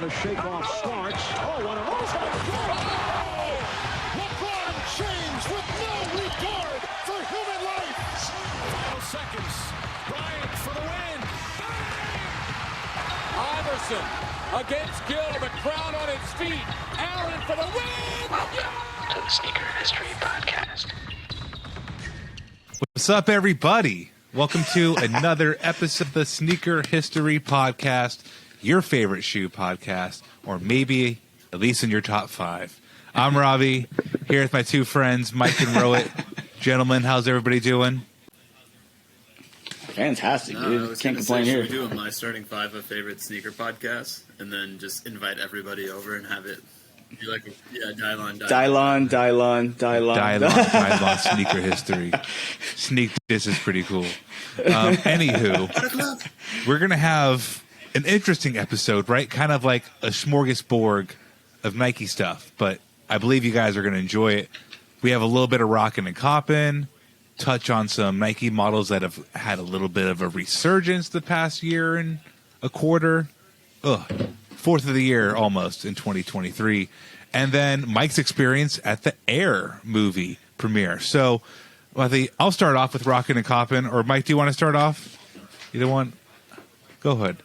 how to shake off starts. Oh, what a move! LeBron James with no regard for human life. Final seconds. Bryant for the win. Iverson against Gill. The crowd on its feet. Allen for the win. Welcome to the Sneaker History Podcast. What's up, everybody? Welcome to another episode of the Sneaker History Podcast, your favorite shoe podcast, or maybe at least in your top 5. I'm Robbie, here with my two friends, Mike and Rohit. Gentlemen, how's everybody doing? Fantastic, dude. Can't complain here. Should we do my starting 5 of favorite sneaker podcasts, and then just invite everybody over and have it be like, Dylon, Sneaker History. This is pretty cool. Anywho, we're going to have an interesting episode, right? Kind of like a smorgasbord of Nike stuff, but I believe you guys are going to enjoy it. We have a little bit of rockin' and coppin', touch on some Nike models that have had a little bit of a resurgence the past year and a quarter. Fourth of the year almost in 2023. And then Mike's experience at the Air movie premiere. So I'll start off with Rockin' and Coppin'. Or Mike, do you want to start off? Either one? Go ahead.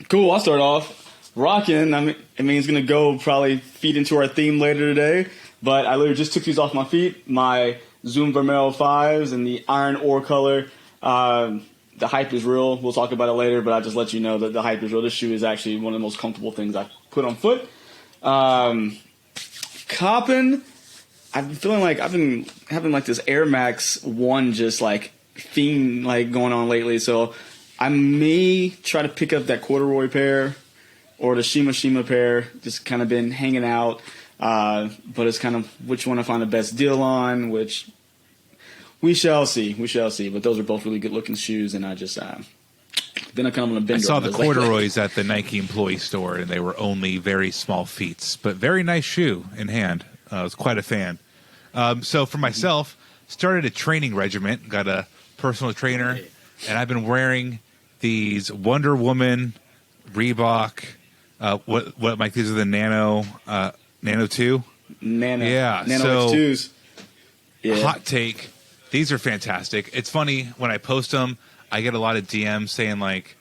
Cool, I'll start off. Rockin', I mean it's going to go probably feed into our theme later today. But I literally just took these off my feet. My Zoom Vermeil 5s and the iron ore color. The hype is real. We'll talk about it later, but I just let you know that the hype is real. This shoe is actually one of the most comfortable things I've put on foot. Coppin', I've been feeling like I've been having like this Air Max 1 just like theme like going on lately. So I may try to pick up that corduroy pair or the Shima pair. Just kind of been hanging out. But it's kind of which one I find the best deal on, which we shall see. But those are both really good looking shoes, and I just been kind of on a bender. I saw the corduroys at the Nike employee store, and they were only very small feet, but very nice shoe in hand. I was quite a fan. So for myself, started a training regimen, got a personal trainer, and I've been wearing these Wonder Woman Reebok. What Mike? These are the Nano 2? Nano. Yeah. Nano X2s. Yeah. Hot take. These are fantastic. It's funny, when I post them, I get a lot of DMs saying, like,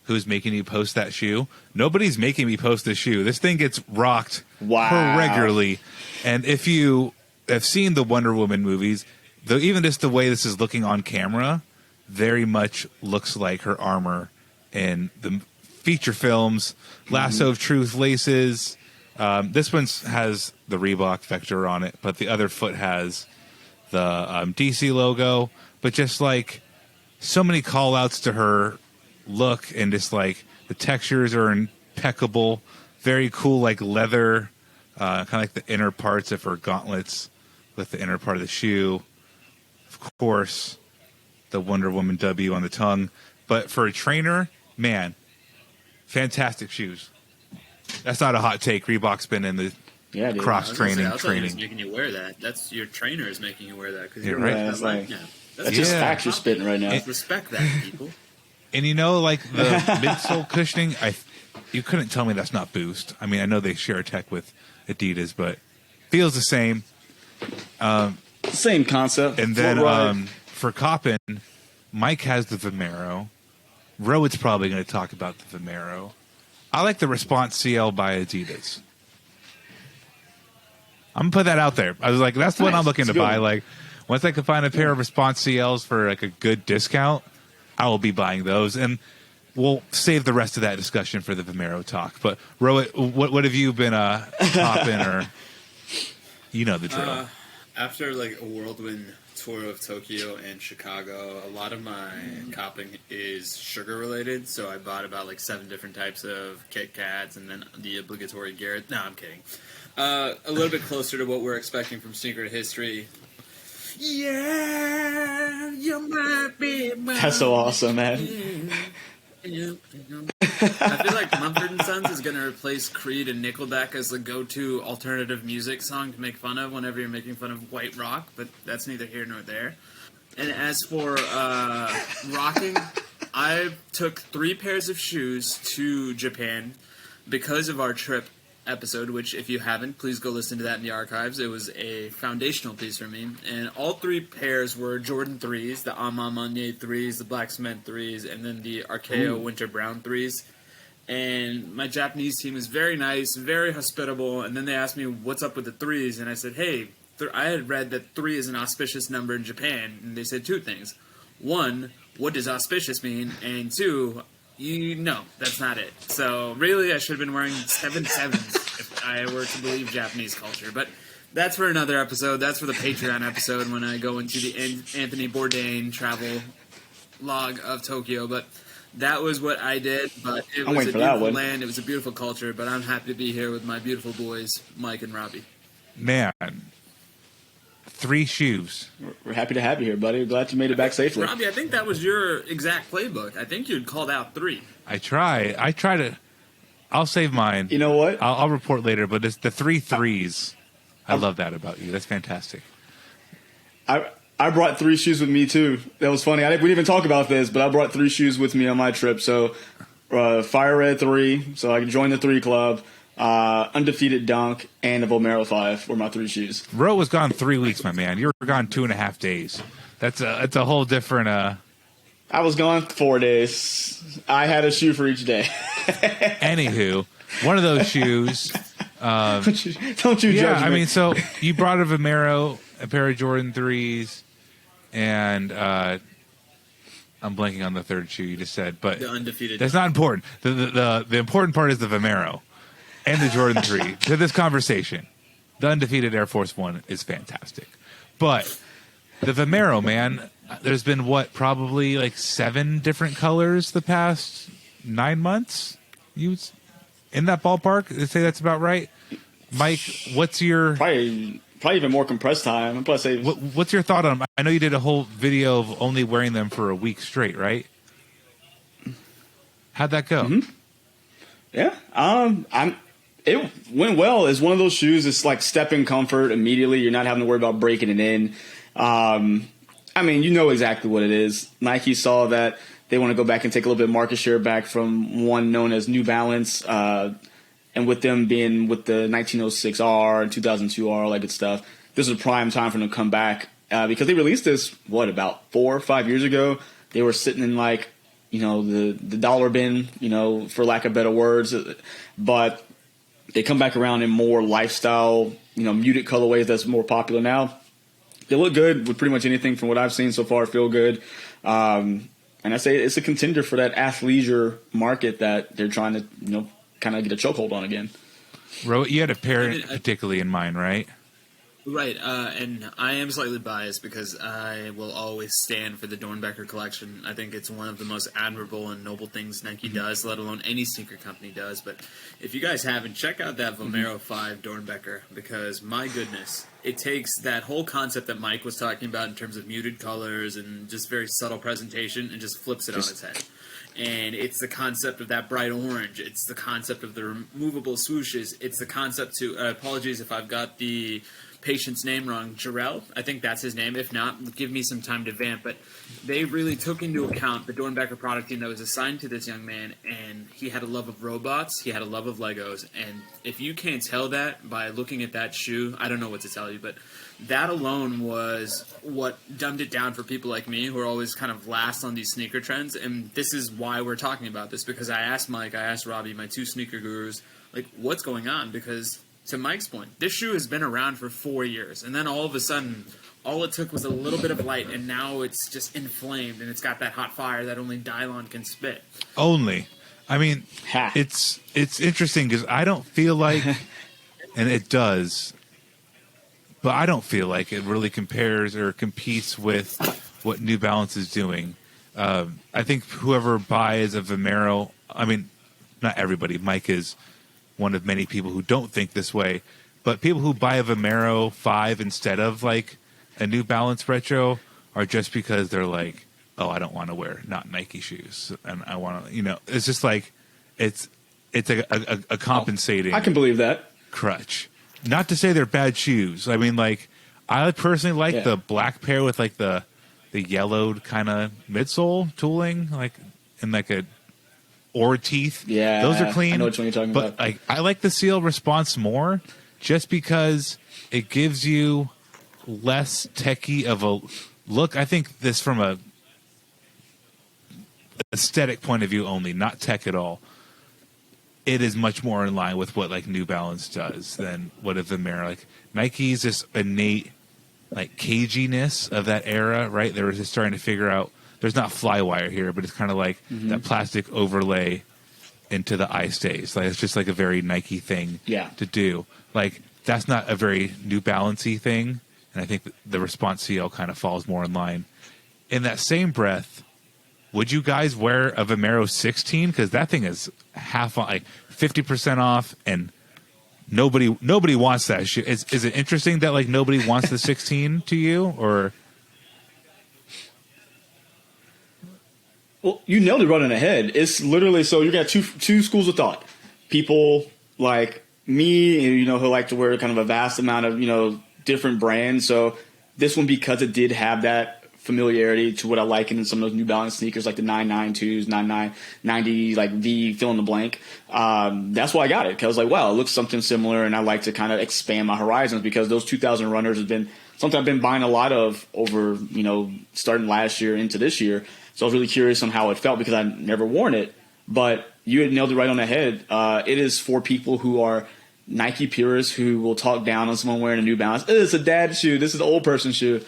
who's making you post that shoe? Nobody's making me post this shoe. This thing gets rocked regularly. And if you have seen the Wonder Woman movies, even just the way this is looking on camera, very much looks like her armor in the feature films. Lasso of Truth laces. This one has the Reebok vector on it, but the other foot has the DC logo. But just like so many call outs to her look, and just like the textures are impeccable. Very cool, like leather, kind of like the inner parts of her gauntlets with the inner part of the shoe. Of course, the Wonder Woman W on the tongue. But for a trainer, man, fantastic shoes. That's not a hot take. Reebok's been in the cross training. Making you wear that. That's your trainer is making you wear that because you're right. That's just facts you're spitting right now. Respect that, people. And you know, like the midsole cushioning, you couldn't tell me that's not Boost. I mean, I know they share tech with Adidas, but feels the same. Same concept. And then for Coppin, Mike has the Vomero. Rohit's probably going to talk about the Vomero. I like the Response CL by Adidas. I'm going to put that out there. I was like, that's the one I'm looking to buy. Like, once I can find a pair of Response CLs for like a good discount, I will be buying those. And we'll save the rest of that discussion for the Vomero talk. But Rohit, what have you been popping, or you know the drill? After like a whirlwind tour of Tokyo and Chicago, a lot of my copping is sugar related. So I bought about like 7 different types of Kit Kats and then the obligatory Garrett. No, I'm kidding. A little bit closer to what we're expecting from Sneaker History. Yeah, you might be my That's so awesome, man. I feel like Mumford & Sons is going to replace Creed and Nickelback as the go-to alternative music song to make fun of whenever you're making fun of white rock, but that's neither here nor there. And as for rocking, I took 3 pairs of shoes to Japan. because of our trip episode, which if you haven't, please go listen to that in the archives. It was a foundational piece for me, and all 3 pairs were Jordan 3s, the Ama Manye 3s, the Black Cement 3s, and then the Archeo Winter Brown 3s. And my Japanese team is very nice, very hospitable, and then they asked me what's up with the 3s, and I said, hey, I had read that 3 is an auspicious number in Japan, and they said 2 things. 1, what does auspicious mean? And 2, no, that's not it. So really, I should have been wearing 7 sevens if I were to believe Japanese culture. But that's for another episode. That's for the Patreon episode when I go into the Anthony Bourdain travel log of Tokyo. But that was what I did. But it was a beautiful land. It was a beautiful culture. But I'm happy to be here with my beautiful boys, Mike and Robbie. Man, 3 shoes. We're happy to have you here, buddy. Glad you made it back safely. Robbie, I think that was your exact playbook. I think you'd called out 3. I try to. I'll save mine. You know what? I'll report later, but it's the 3 threes. I love that about you. That's fantastic. I brought 3 shoes with me, too. That was funny. We didn't even talk about this, but I brought 3 shoes with me on my trip. So, Fire Red 3, so I can join the 3 club. Undefeated Dunk, and a Vomero 5 were my 3 shoes. Ro was gone 3 weeks, my man. You were gone 2.5 days. That's a whole different. I was gone 4 days. I had a shoe for each day. Anywho, one of those shoes. Don't you judge me. I mean, so you brought a Vomero, a pair of Jordan 3s, and I'm blanking on the third shoe you just said, but The undefeated. That's not important. The important part is the Vomero and the Jordan 3 to this conversation. The undefeated Air Force One is fantastic. But the Vomero, man, there's been probably like 7 different colors the past 9 months? In that ballpark? They say that's about right. Mike, what's your... Probably even more compressed time. Plus, what's your thought on them? I know you did a whole video of only wearing them for a week straight, right? How'd that go? Mm-hmm. Yeah. It went well. It's one of those shoes. It's like step in comfort immediately. You're not having to worry about breaking it in. I mean, you know exactly what it is. Nike saw that they want to go back and take a little bit of market share back from one known as New Balance. And with them being with the 1906R and 2002R, all that good stuff, this is a prime time for them to come back because they released this, about 4 or 5 years ago. They were sitting in the dollar bin, for lack of better words. But they come back around in more lifestyle, muted colorways that's more popular now. They look good with pretty much anything from what I've seen so far. Feel good. And I say it's a contender for that athleisure market that they're trying to, kind of get a chokehold on again. You had a pair particularly in mind, right? Right, and I am slightly biased because I will always stand for the Dornbecker collection. I think it's one of the most admirable and noble things Nike does, let alone any sneaker company does. But if you guys haven't, check out that Vomero 5 Dornbecker because, my goodness, it takes that whole concept that Mike was talking about in terms of muted colors and just very subtle presentation and just flips it on its head. And it's the concept of that bright orange. It's the concept of the removable swooshes. It's the concept to, apologies if I've got the patient's name wrong, Jarrell, I think that's his name. If not, give me some time to vamp. But they really took into account the Dornbecker product team that was assigned to this young man, and he had a love of robots, he had a love of Legos, and if you can't tell that by looking at that shoe, I don't know what to tell you, but that alone was what dumbed it down for people like me who are always kind of last on these sneaker trends, and this is why we're talking about this, because I asked Mike, I asked Robbie, my 2 sneaker gurus, what's going on, because to Mike's point, this shoe has been around for 4 years, and then all of a sudden, all it took was a little bit of light, and now it's just inflamed, and it's got that hot fire that only Dylon can spit. Only. I mean, it's interesting because I don't feel like, and it does, but I don't feel like it really compares or competes with what New Balance is doing. I think whoever buys a Vomero, I mean, not everybody, Mike is one of many people who don't think this way, but people who buy a Vomero 5 instead of like a New Balance retro are just because they're like, oh, I don't want to wear not Nike shoes, and I want to, it's just like it's a compensating. I can believe that crutch. Not to say they're bad shoes. I mean, like I personally like the black pair with like the yellowed kind of midsole tooling, like in like a or teeth. Yeah, those are clean. I know which one you're talking but about. I like the seal response more, just because it gives you less techie of a look. I think this from a aesthetic point of view only, not tech at all. It is much more in line with what like New Balance does than what a Vomero. Like Nike's this innate like caginess of that era, right? They were just starting to figure out there's not flywire here, but it's kind of like that plastic overlay into the eye stays. Like it's just like a very Nike thing to do. Like that's not a very New Balance-y thing, and I think the response seal kind of falls more in line. In that same breath, would you guys wear a Vomero 16? Because that thing is half on, like 50% off, and nobody wants that shoe. Is it interesting that like nobody wants the 16 to you, or? Well, you nailed it right on the head. It's literally, so you got two schools of thought. People like me, who like to wear kind of a vast amount of different brands. So this one, because it did have that familiarity to what I like in some of those New Balance sneakers, like the 992s, 9990, like V, fill in the blank. That's why I got it, because I was like, wow, it looks something similar, and I like to kind of expand my horizons, because those 2000 runners have been something I've been buying a lot of over, starting last year into this year. So I was really curious on how it felt, because I'd never worn it. But you had nailed it right on the head. It is for people who are Nike purists who will talk down on someone wearing a New Balance. It's a dad shoe. This is an old person shoe.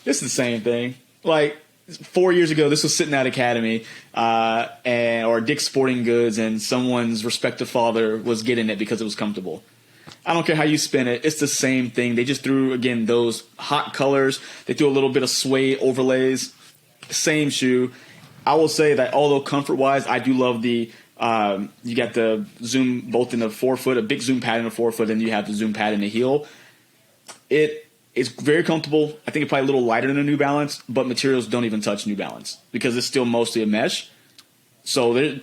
This is the same thing. Like 4 years ago, this was sitting at Academy or Dick's Sporting Goods, and someone's respective father was getting it because it was comfortable. I don't care how you spin it. It's the same thing. They just threw, again, those hot colors. They threw a little bit of suede overlays. Same shoe. I will say that although comfort-wise, I do love the you got the zoom both in the forefoot, a big zoom pad in the forefoot, and you have the zoom pad in the heel. It's very comfortable. I think it's probably a little lighter than a New Balance, but materials don't even touch New Balance because it's still mostly a mesh. So they're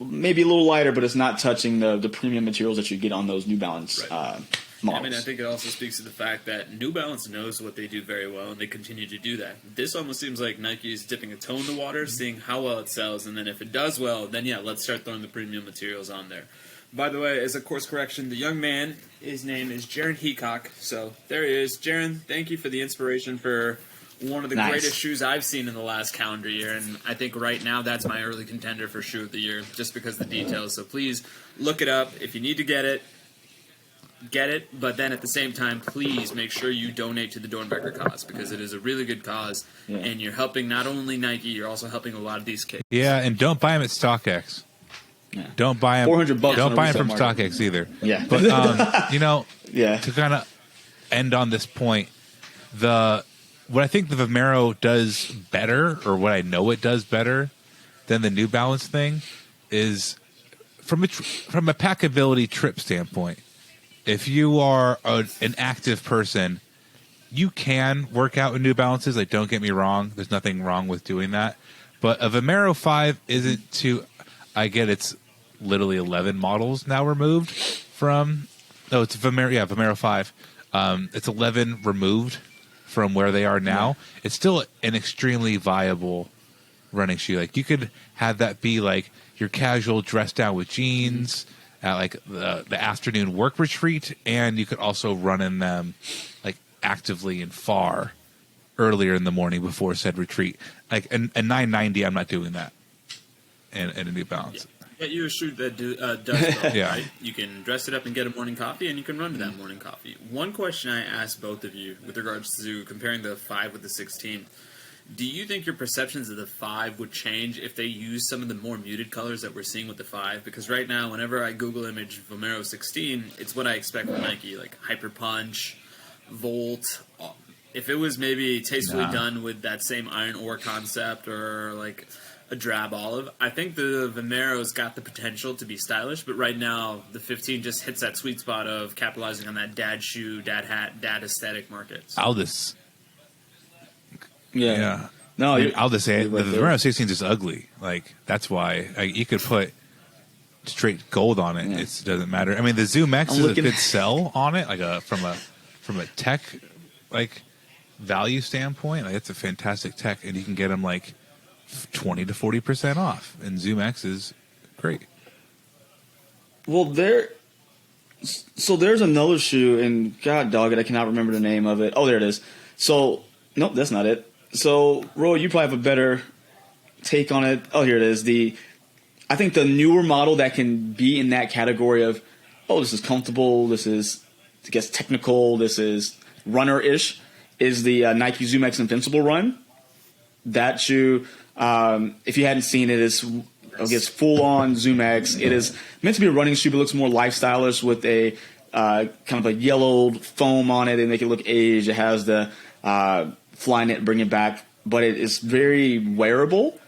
maybe a little lighter, but it's not touching the premium materials that you get on those New Balance models. I mean, I think it also speaks to the fact that New Balance knows what they do very well, and they continue to do that. This almost seems like Nike is dipping a toe in the water, seeing how well it sells, and then if it does well, then yeah, let's start throwing the premium materials on there. By the way, as a course correction, the young man, his name is Jaron Heacock. So there he is. Jaron, thank you for the inspiration for one of the greatest shoes I've seen in the last calendar year. And I think right now that's my early contender for shoe of the year, just because of the details. So please look it up. If you need to get it. But then at the same time, please make sure you donate to the Dornbecker cause, because it is a really good cause. Yeah. And you're helping not only Nike, you're also helping a lot of these kids. Yeah, and don't buy them at StockX. Yeah. Don't buy them. $400. Don't buy them from StockX either. Yeah, but to kind of end on this point, what I think the Vomero does better, or what I know it does better than the New Balance thing, is from a packability trip standpoint. If you are an active person, you can work out with New Balances. Like, don't get me wrong. There's nothing wrong with doing that. But a Vomero 5 isn't too... I get it's literally 11 models now removed from... Oh, it's Vomero. Yeah, Vomero 5. It's 11 removed from where they are now. Yeah. It's still an extremely viable running shoe. Like, you could have that be like your casual dress down with jeans... at like the afternoon work retreat, and you could also run in them like actively and far earlier in the morning before said retreat. Like a 990, I'm not doing that in a New Balance. Yeah, you a shoe that does both, yeah. Right? You can dress it up and get a morning coffee, and you can run to that morning coffee. One question I asked both of you with regards to comparing the 5 with the 16. Do you think your perceptions of the 5 would change if they use some of the more muted colors that we're seeing with the 5? Because right now, whenever I Google image Vomero 16, it's what I expect from Nike, like Hyper Punch, Volt. If it was maybe tastefully done with that same iron ore concept, or like a drab olive, I think the Vomero's got the potential to be stylish, but right now the 15 just hits that sweet spot of capitalizing on that dad shoe, dad hat, dad aesthetic market. Yeah. No, I'll just say it. The Vomero 16 is just ugly. Like, that's why you could put straight gold on it. Yeah. It doesn't matter. I mean, the Zoom X is a good sell on it, like from a tech like value standpoint. Like, it's a fantastic tech, and you can get them like 20 to 40% off. And Zoom X is great. Well, there's another shoe, and God dog it, I cannot remember the name of it. Oh, there it is. So, nope, that's not it. So, Roy, you probably have a better take on it. Oh, here it is. I think the newer model that can be in that category of, oh, this is comfortable, this is, I guess, technical, this is runner-ish, is the Nike Zoom X Invincible Run. That shoe, if you hadn't seen it, is, I guess, full-on Zoom X. It is meant to be a running shoe, but looks more lifestylish with a kind of a yellowed foam on it and make it look aged. It has the Flyknit bring it back, but it is very wearable.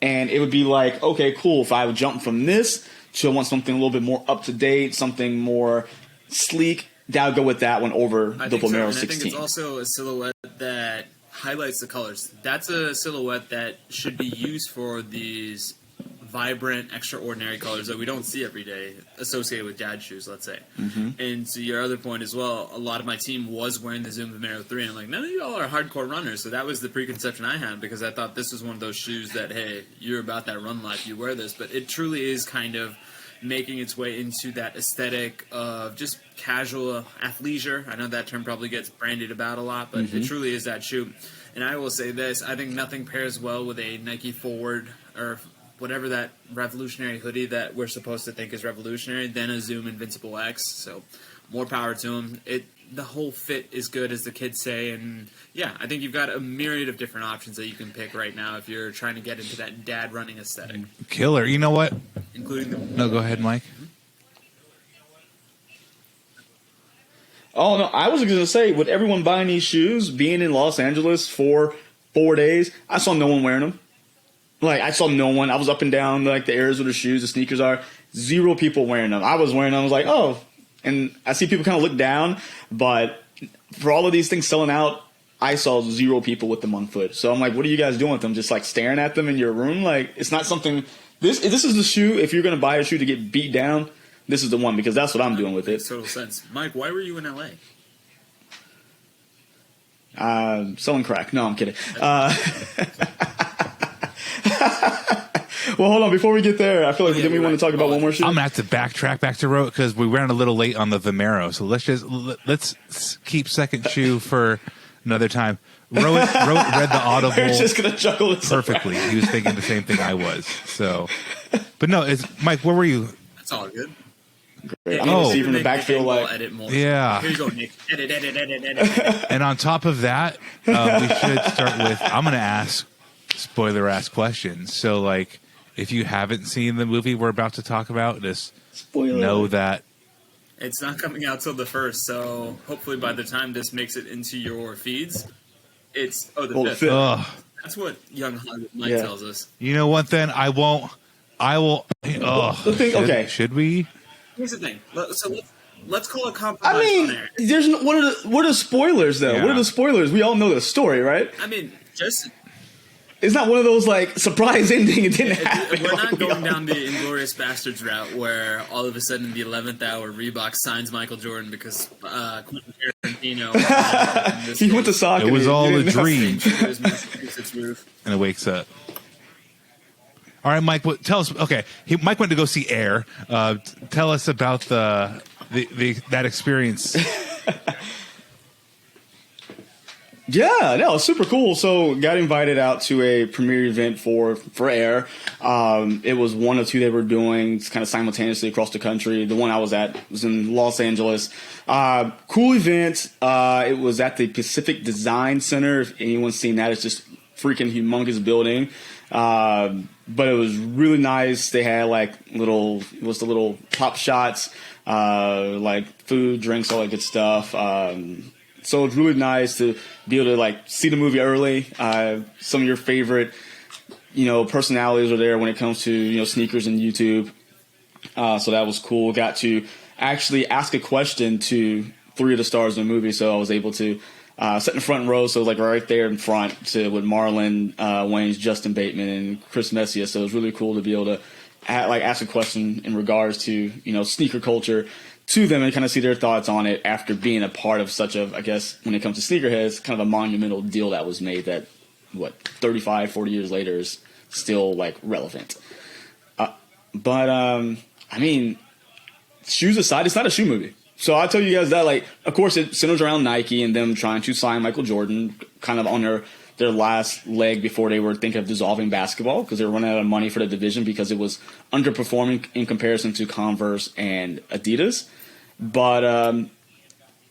And it would be like, okay, cool, if I would jump from this to I want something a little bit more up-to-date, something more sleek, that would go with that one over the Vomero 16. I think it's also a silhouette that highlights the colors. That's a silhouette that should be used for these vibrant, extraordinary colors that we don't see every day associated with dad shoes, let's say. Mm-hmm. And to your other point as well, a lot of my team was wearing the Zoom Vomero 3, and I'm like, none of y'all are hardcore runners, so that was the preconception I had, because I thought this was one of those shoes that, hey, you're about that run life, you wear this, but it truly is kind of making its way into that aesthetic of just casual athleisure. I know that term probably gets branded about a lot, but it truly is that shoe. And I will say this, I think nothing pairs well with a Nike Forward or whatever that revolutionary hoodie that we're supposed to think is revolutionary than a Zoom Invincible X. So more power to them. The whole fit is good, as the kids say, and yeah, I think you've got a myriad of different options that you can pick right now if you're trying to get into that dad running aesthetic. Killer. You know what? Including the... No, go ahead, Mike. Oh, no, I was going to say, with everyone buying these shoes, being in Los Angeles for 4 days, I saw no one wearing them. Like, I saw no one. I was up and down, like, the areas where the shoes, the sneakers are. 0 people wearing them. I was wearing them. I was like, oh. And I see people kind of look down, but for all of these things selling out, I saw 0 people with them on foot. So I'm like, what are you guys doing with them? Just, like, staring at them in your room? Like, it's not something... This is the shoe, if you're going to buy a shoe to get beat down, this is the one, because that's what I'm doing with it. Makes total sense. Mike, why were you in L.A.? Selling crack. No, I'm kidding. Well, hold on. Before we get there, I feel like we want to talk about one more shoe. I'm gonna have to backtrack back to Rohit because we ran a little late on the Vomero. So let's keep second shoe for another time. Rohit read the audible. We're just gonna juggle this perfectly. He was thinking the same thing I was. So, but no, it's Mike. Where were you? That's all good. Great. I'm gonna see from the backfield, like, edit more. Yeah. Here you go, Nick. Edit. And on top of that, we should start with. I'm gonna ask spoiler-ass questions. So, like, if you haven't seen the movie we're about to talk about, just know that it's not coming out till the 1st. So hopefully by the time this makes it into your feeds, it's the 5th. Ugh. That's what young Hollywood Mike tells us. You know what? Then I will. Okay. Should we? Here's the thing. So let's call it compromise. I mean, on air. there's what are spoilers though? Yeah. What are the spoilers? We all know the story, right? I mean, just It's not one of those, like, surprise ending. It didn't happen. we're not Like, going down the Inglourious Bastards route where all of a sudden in the 11th hour Reebok signs Michael Jordan because Quentin Tarantino. He went to soccer. It was all a dream. Roof. And it wakes up. All right, Mike. Tell us. Okay, Mike went to go see Air. Tell us about that experience. Yeah, no, it's super cool. So got invited out to a premiere event for Air. It was one of 2 they were doing kind of simultaneously across the country. The one I was at was in Los Angeles. Cool event. It was at the Pacific Design Center. If anyone's seen that, it's just freaking humongous building. But it was really nice. They had like little pop shots, like food, drinks, all that good stuff. So it's really nice to be able to like see the movie early. Some of your favorite, personalities are there when it comes to, sneakers and YouTube. So that was cool. Got to actually ask a question to 3 of the stars in the movie. So I was able to sit in the front row. So like right there in front with Marlon Wayans, Justin Bateman, and Chris Messier. So it was really cool to be able to ask a question in regards to, sneaker culture to them and kind of see their thoughts on it after being a part of such a, I guess, when it comes to sneakerheads, kind of a monumental deal that was made that, 35, 40 years later is still, like, relevant. But I mean, shoes aside, it's not a shoe movie. So I'll tell you guys that, like, of course, it centers around Nike and them trying to sign Michael Jordan kind of on their last leg before they were thinking of dissolving basketball because they were running out of money for the division because it was underperforming in comparison to Converse and Adidas. But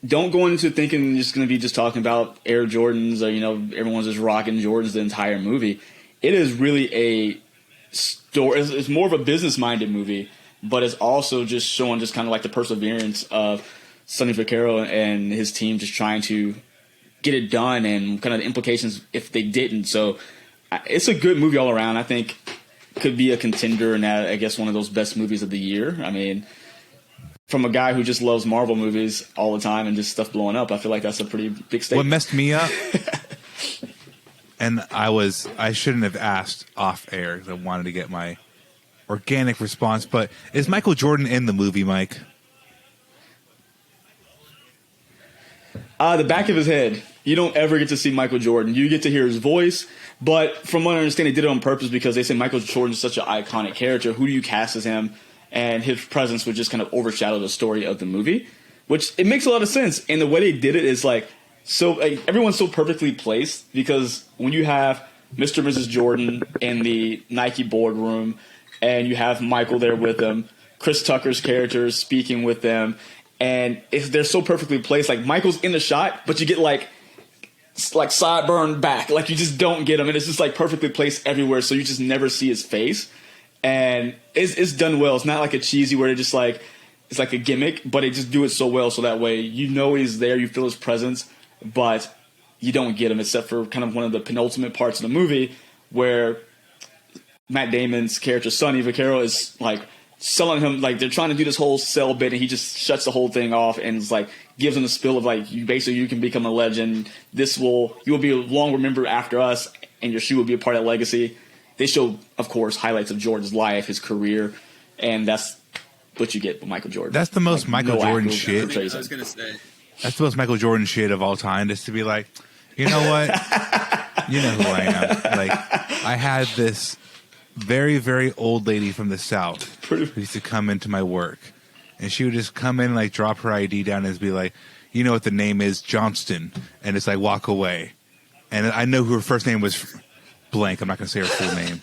don't go into thinking it's going to be just talking about Air Jordans or, everyone's just rocking Jordans the entire movie. It is really a story. It's more of a business-minded movie, but it's also just showing just kind of like the perseverance of Sonny Vaccaro and his team just trying to get it done and kind of the implications if they didn't. So it's a good movie all around. I think could be a contender and I guess one of those best movies of the year. I mean, from a guy who just loves Marvel movies all the time and just stuff blowing up, I feel like that's a pretty big statement. What messed me up, and I shouldn't have asked off air because I wanted to get my organic response, but is Michael Jordan in the movie, Mike? The back of his head. You don't ever get to see Michael Jordan. You get to hear his voice, but from what I understand, they did it on purpose because they say Michael Jordan is such an iconic character. Who do you cast as him? And his presence would just kind of overshadow the story of the movie, which it makes a lot of sense. And the way they did it is everyone's so perfectly placed because when you have Mr. and Mrs. Jordan in the Nike boardroom and you have Michael there with them, Chris Tucker's character is speaking with them, and they're so perfectly placed. Like Michael's in the shot, but you get like sideburn back, like you just don't get him, and it's just like perfectly placed everywhere, so you just never see his face. And it's done well. It's not like a cheesy where it's like a gimmick, but they just do it so well so that way he's there, you feel his presence, but you don't get him except for kind of one of the penultimate parts of the movie where Matt Damon's character Sonny Vaccaro is like selling him, like they're trying to do this whole sell bit and he just shuts the whole thing off and it's like gives him the spill of like you can become a legend. You will be long remembered after us and your shoe will be a part of that legacy. They show, of course, highlights of Jordan's life, his career, and that's what you get with Michael Jordan. That's the most Michael Jordan shit. I was going to say. That's the most Michael Jordan shit of all time, just to be like, you know what? You know who I am. Like, I had this very, very old lady from the South who used to come into my work, and she would just come in and, like, drop her ID down and be like, you know what the name is? Johnston. And just, like, walk away. And I know who her first name was blank. I'm not going to say her full name.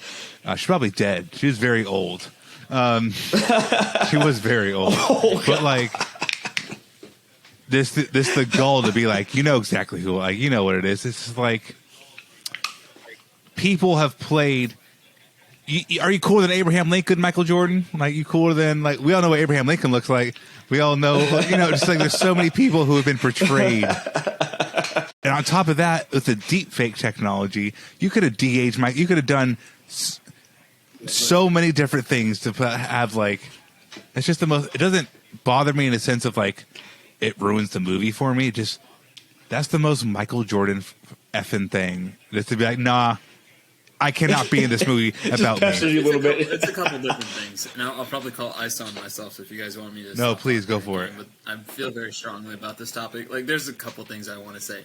She's probably dead. She was very old. She was very old. But, like, this the goal to be like, you know exactly who, like, you know what it is. It's just like, people have played. Are you cooler than Abraham Lincoln, Michael Jordan? Like, you cooler than, like, we all know what Abraham Lincoln looks like. We all know, just like there's so many people who have been portrayed. And on top of that, with the deep fake technology, you could have de-aged Mike. You could have done so many different things to have, like, it's just the most, it doesn't bother me in a sense of, like, it ruins the movie for me. Just, that's the most Michael Jordan effing thing. Just to be like, nah, I cannot be in this movie about me. You a little bit. It's a couple different things. Now, I'll probably call ice on myself, so if you guys want me to... No, please, go for it. But I feel very strongly about this topic. Like, there's a couple things I want to say.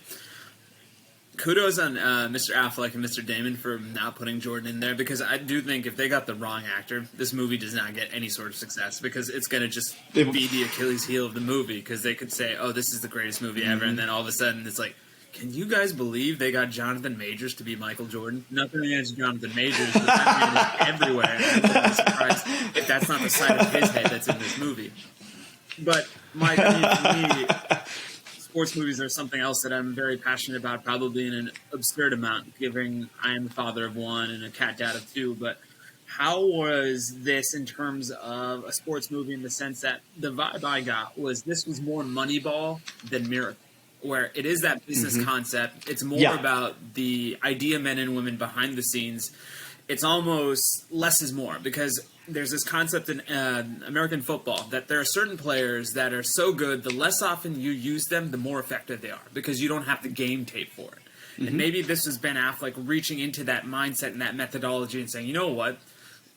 Kudos on Mr. Affleck and Mr. Damon for not putting Jordan in there, because I do think if they got the wrong actor, this movie does not get any sort of success, because it's going to just be the Achilles heel of the movie, because they could say, oh, this is the greatest movie ever, and then all of a sudden it's like, can you guys believe they got Jonathan Majors to be Michael Jordan? Nothing against Jonathan Majors, but that man is everywhere. And I'm surprised if that's not the side of his head that's in this movie. But, Mike, for me, sports movies are something else that I'm very passionate about, probably in an absurd amount, given I am the father of one and a cat dad of two. But how was this in terms of a sports movie, in the sense that the vibe I got was this was more Moneyball than Miracle, where it is that business concept. It's more about the idea men and women behind the scenes. It's almost less is more, because there's this concept in American football that there are certain players that are so good, the less often you use them, the more effective they are, because you don't have the game tape for it. And maybe this was Ben Affleck reaching into that mindset and that methodology and saying, you know what?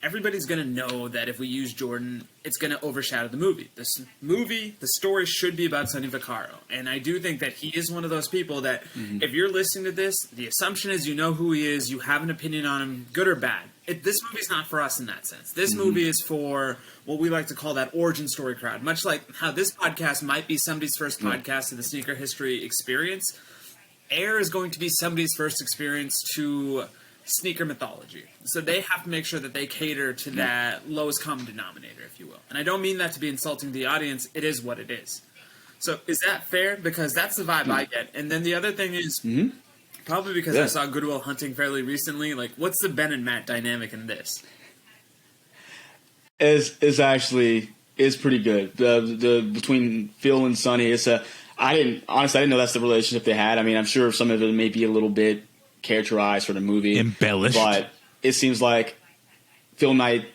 everybody's going to know that if we use Jordan, it's going to overshadow the movie. The story should be about Sonny Vaccaro. And I do think that he is one of those people that if you're listening to this, the assumption is you know who he is, you have an opinion on him, good or bad. This movie's not for us in that sense. This movie is for what we like to call that origin story crowd. Much like how this podcast might be somebody's first podcast of the sneaker history experience, Air is going to be somebody's first experience to sneaker mythology. So they have to make sure that they cater to that lowest common denominator, if you will. And I don't mean that to be insulting to the audience. It is what it is. So is that fair? Because that's the vibe I get. And then the other thing is, probably because I saw Good Will Hunting fairly recently, like, what's the Ben and Matt dynamic in this? Is actually pretty good. The between Phil and Sonny, I didn't know that's the relationship they had. I mean, I'm sure some of it may be a little bit characterized for the movie, embellished, but it seems like Phil Knight,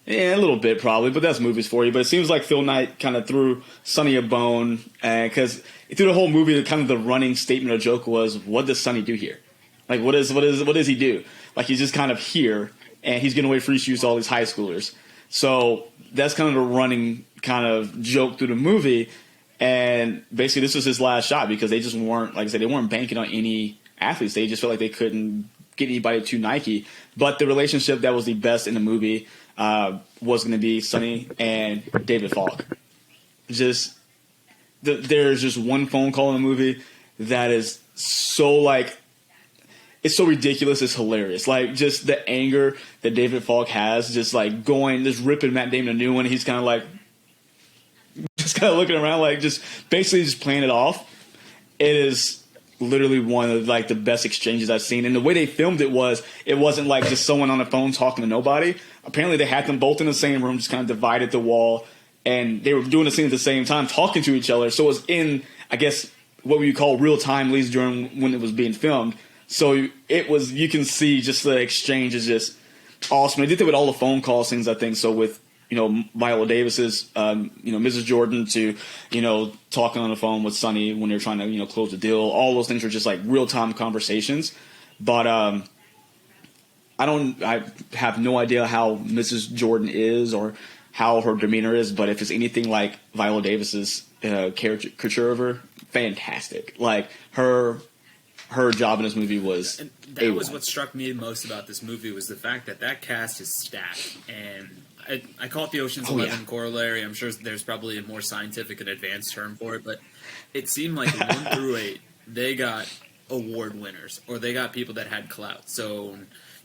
a little bit probably, but that's movies for you. But it seems like Phil Knight kind of threw Sonny a bone, because through the whole movie, kind of the running statement or joke was, "What does Sonny do here? Like, what does he do? Like, he's just kind of here, and he's giving away free shoes to all these high schoolers." So that's kind of the running kind of joke through the movie. And basically, this was his last shot because they just weren't, like I said, they weren't banking on any athletes. They just felt like they couldn't get anybody to Nike. But the relationship that was the best in the movie was going to be Sonny and David Falk. There's just one phone call in the movie that is so, like, it's so ridiculous, it's hilarious. Like, just the anger that David Falk has, just ripping Matt Damon a new one. He's kind of like, just kind of looking around, like, just basically just playing it off. It is literally one of, like, the best exchanges I've seen. And the way they filmed it wasn't like just someone on the phone talking to nobody. Apparently they had them both in the same room, just kind of divided the wall, and they were doing the scene at the same time, talking to each other. So it was in, I guess, what we call real time, at least during when it was being filmed. So it was, you can see just the exchange is just awesome. They did that with all the phone call scenes, I think. So with, Viola Davis's, Mrs. Jordan to, talking on the phone with Sonny when they're trying to, close the deal. All those things are just like real-time conversations. But I have no idea how Mrs. Jordan is or how her demeanor is. But if it's anything like Viola Davis's caricature of her, fantastic. Like, her job in this movie was and that was what struck me most about this movie was the fact that cast is stacked. And I call it the Ocean's 11 corollary. I'm sure there's probably a more scientific and advanced term for it, but it seemed like 1 through 8, they got award winners, or they got people that had clout. So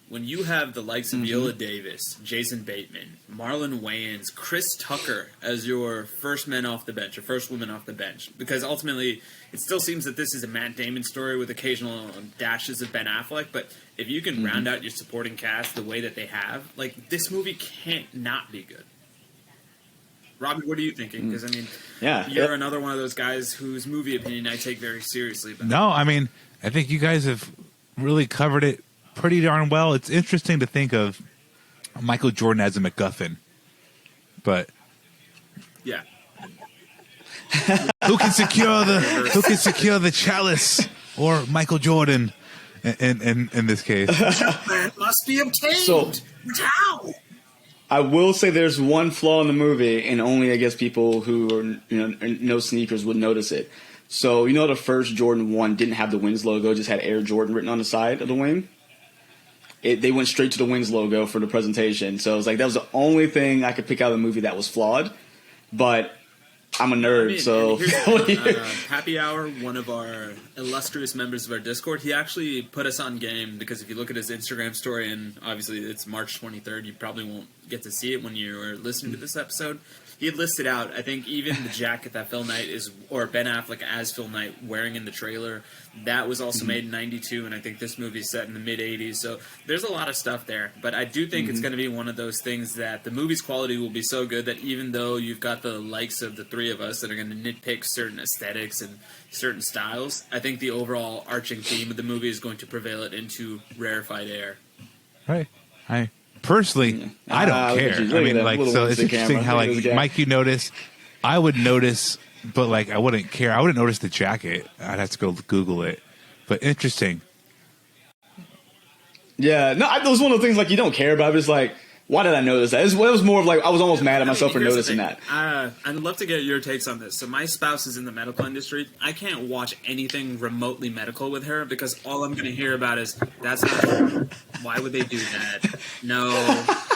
when you have the likes of Viola Davis, Jason Bateman, Marlon Wayans, Chris Tucker as your first men off the bench, or first women off the bench, because ultimately it still seems that this is a Matt Damon story with occasional dashes of Ben Affleck, but if you can round out your supporting cast the way that they have, like, this movie can't not be good. Robbie, what are you thinking? Because, you're another one of those guys whose movie opinion I take very seriously. No, I think you guys have really covered it pretty darn well. It's interesting to think of Michael Jordan as a MacGuffin, but yeah, who can secure the chalice, or Michael Jordan in this case? That must be obtained. So, how? I will say there's one flaw in the movie, and only I guess people who are know sneakers would notice it. So the first Jordan 1 didn't have the Wings logo, just had Air Jordan written on the side of the wing. They went straight to the Wings logo for the presentation. So it was like that was the only thing I could pick out of the movie that was flawed. But I'm a nerd, so Happy Hour, one of our illustrious members of our Discord, he actually put us on game, because if you look at his Instagram story, and obviously it's March 23rd, you probably won't get to see it when you're listening to this episode. He had listed out, I think, even the jacket that Phil Knight or Ben Affleck as Phil Knight wearing in the trailer, that was also made in 92, and I think this movie is set in the mid-80s, so there's a lot of stuff there. But I do think it's going to be one of those things that the movie's quality will be so good that even though you've got the likes of the three of us that are going to nitpick certain aesthetics and certain styles, I think the overall arching theme of the movie is going to prevail it into rarefied air. Right. Personally, I don't care. So it's interesting how, Mike, you notice. I would notice, but I wouldn't care. I wouldn't notice the jacket. I'd have to go Google it. But interesting. Yeah, no, it was one of the things you don't care about. It's why did I notice that? It was more of like I was almost mad at myself for Here's the noticing thing. that. I'd love to get your takes on this. So my spouse is in the medical industry. I can't watch anything remotely medical with her because all I'm going to hear about is that's not true. Why would they do that? No,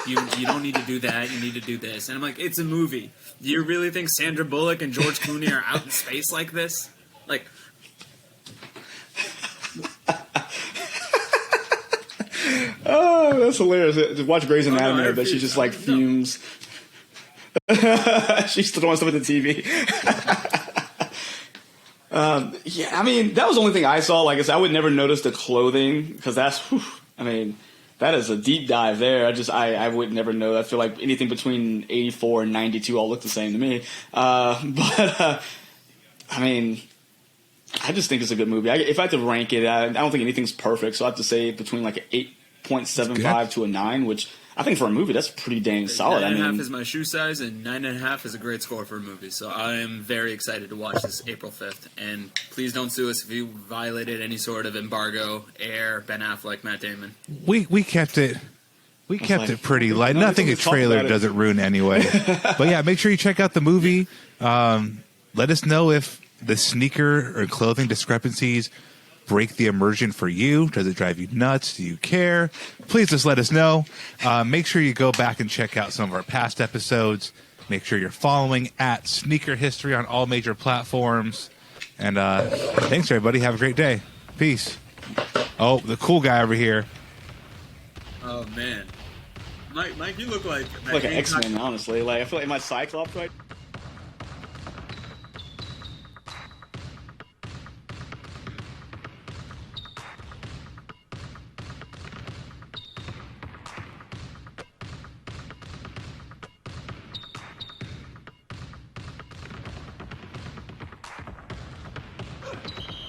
you don't need to do that. You need to do this. And I'm like, it's a movie. Do you really think Sandra Bullock and George Clooney are out in space like this? Like. Oh, that's hilarious. Just watch Grey's Anatomy, but she just like fumes. She's throwing stuff at the TV. Yeah, I mean, that was the only thing I saw. Like I said, I would never notice the clothing because that's, I mean, that is a deep dive there. I would never know. I feel like anything between 84 and 92 all look the same to me. I mean, I just think it's a good movie. If I had to rank it, I don't think anything's perfect, so I have to say between like an 8.75 to a 9, which I think for a movie that's pretty dang solid. 9.5 is my shoe size, and 9.5 is a great score for a movie. So I am very excited to watch this April 5th. And please don't sue us if you violated any sort of embargo. Air, Ben Affleck, Matt Damon. We kept it. We kept it pretty light. Nothing a trailer doesn't ruin anyway. But yeah, make sure you check out the movie. Let us know if the sneaker or clothing discrepancies break the immersion for you. Does it drive you nuts? Do you care? Please just let us know. Make sure you go back and check out some of our past episodes. Make sure you're following at Sneaker History on all major platforms. And thanks, everybody. Have a great day. Peace. Oh, the cool guy over here. Oh, man. Mike, you look like an X-Men, honestly. Like I feel like my Cyclops right